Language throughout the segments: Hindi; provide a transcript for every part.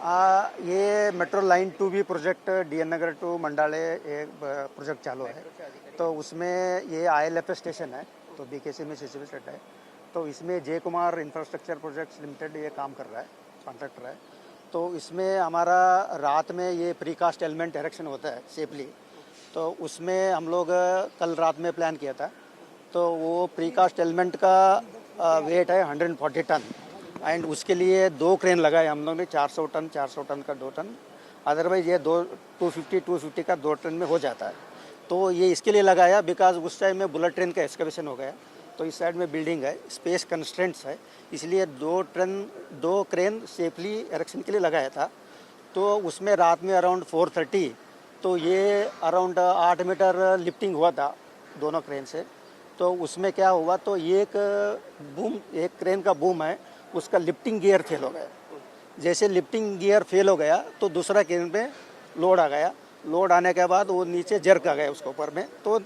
ये metro line 2B project DN Nagar to Mandale एक प्रोजेक्ट चालू है। तो उसमें ये ILFS स्टेशन है, तो BKC में सिचुएटेड है। तो इसमें जय कुमार इंफ्रास्ट्रक्चर प्रोजेक्ट्स लिमिटेड ये काम कर रहा है, कॉन्ट्रैक्टर है। तो इसमें हमारा रात में ये प्रीकास्ट एलिमेंट इरेक्शन होता है सेफली। तो उसमें हम लोग कल रात में प्लान किया था। तो वो प्रीकास्ट एलिमेंट का वेट है 140 टन एंड उसके लिए 2 क्रेन लगाए हम लोग ने, 400 टन का 2 टन। अदरवाइज ये 250 का 2 टन में हो जाता है। तो ये इसके लिए लगाया बिकॉज उस टाइम में बुलेट ट्रेन का एक्सकवेशन हो गया। तो इस साइड में बिल्डिंग है, स्पेस कंस्ट्रेंट्स है, इसलिए 2 क्रेन सेफली इरेक्शन के लिए लगाया था। तो उसमें रात में अराउंड 4:30 तो ये अराउंड 8 मीटर लिफ्टिंग हुआ था दोनों क्रेन से। तो उसमें क्या हुआ, तो एक क्रेन का बूम है, उसका लिफ्टिंग गियर फेल हो गया। जैसे लिफ्टिंग गियर फेल हो गया तो दूसरा क्रेन पे लोड आ गया। लोड आने के बाद वो नीचे जर्क आ गया उसके ऊपर में, तो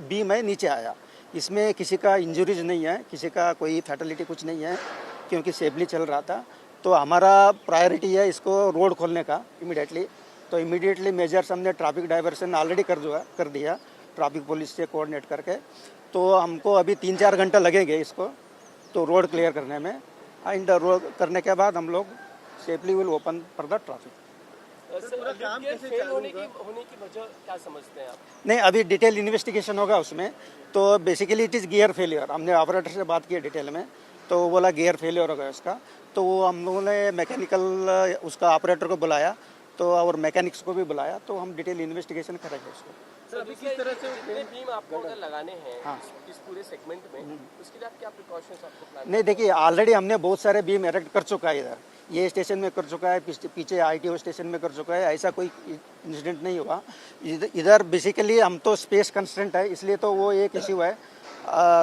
बीम है नीचे आया। इसमें किसी का इंजरीज नहीं है, किसी का कोई फैटलिटी कुछ नहीं है, क्योंकि सेफली चल रहा था। तो हमारा प्रायोरिटी है इसको रोड खोलने का इमीडिएटली। तो इमीडिएटली मेजर्स हमने ट्रैफिक डाइवर्सन ऑलरेडी कर दिया ट्रैफिक पुलिस से कोऑर्डिनेट करके। तो हमको अभी 3-4 घंटा लगेंगे इसको तो रोड क्लियर करने में। एंड रोड करने के बाद हम लोग safely will open for the traffic. होने की वजह क्या समझते हैं आप? नहीं, अभी डिटेल इन्वेस्टिगेशन होगा उसमें। तो basically it is gear failure. हमने ऑपरेटर से बात की डिटेल में, तो वो बोला गियर फेलियर होगा उसका। तो वो हम लोगों ने मैकेनिकल उसका ऑपरेटर को बुलाया, तो और मैकेनिक्स को भी बुलाया। तो हम डिटेल इन्वेस्टिगेशन करेंगे उसको। सर, किस तरह से जितने बीम आपको अगर लगाने हैं हाँ। इस पूरे सेगमेंट में, उसके लिए आप क्या प्रिकॉशंस आपको प्लान? नहीं, देखिए ऑलरेडी हमने बहुत सारे बीम इरेक्ट कर चुका है। इधर ये स्टेशन में कर चुका है, पीछे ITO स्टेशन में कर चुका है। ऐसा कोई इंसिडेंट नहीं हुआ। इधर बेसिकली हम तो स्पेस कंस्ट्रेंट है, इसलिए तो वो एक इश्यू है।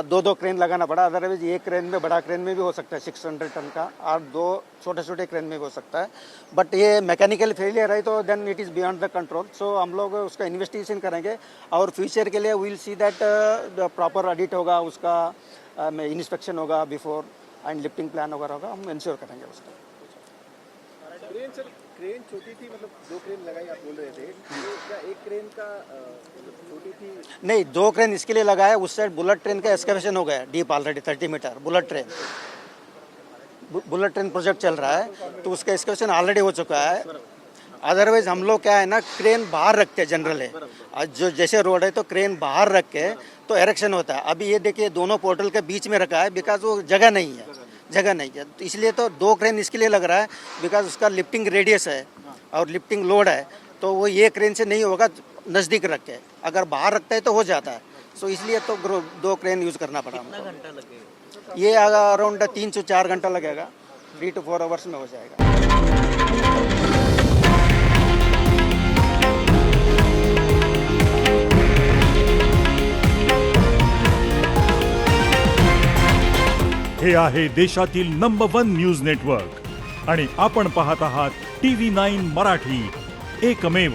2 क्रेन लगाना पड़ा। अदरवाइज एक क्रेन में, बड़ा क्रेन में भी हो सकता है 600 टन का, और 2 छोटे क्रेन में भी हो सकता है। बट ये मैकेनिकल फेलियर है, तो then it is beyond the control. So हम लोग उसका इन्वेस्टिगेशन करेंगे और फ्यूचर के लिए will see that proper audit होगा, उसका इंस्पेक्शन होगा बिफोर एंड लिफ्टिंग प्लान वगैरह होगा, हम इंश्योर करेंगे उसका। क्रेन छोटी थी, मतलब 2 क्रेन लगाई आप बोल रहे थे, तो क्या एक क्रेन का छोटी थी? नहीं, 2 क्रेन इसके लिए लगाया। उस साइड बुलेट ट्रेन का एक्सकवेशन हो गया deep already 30 metre. Bullet train project चल रहा है, तो उसका एक्सकवेशन ऑलरेडी हो चुका है। अदरवाइज हम लोग क्या है ना, क्रेन बाहर रखते हैं जनरल है। जो जैसे रोड है तो क्रेन बाहर रख के तो इरेक्शन होता है। अभी ये देखिए दोनों पोर्टल के बीच में रखा है बिकॉज वो जगह नहीं है। तो इसलिए तो 2 क्रेन इसके लिए लग रहा है बिकॉज उसका लिफ्टिंग रेडियस है और लिफ्टिंग लोड है। तो वो ये क्रेन से नहीं होगा नज़दीक रख के, अगर बाहर रखता है तो हो जाता है। सो इसलिए तो 2 क्रेन यूज़ करना पड़ा। कितना घंटा लगेगा? ये अराउंड 3 से 4 घंटा लगेगा, 3 to 4 आवर्स में हो जाएगा। हे आहे देशातील नंबर 1 न्यूज नेटवर्क आणि आपण पाहत आहात TV9 मराठी, एकमेव।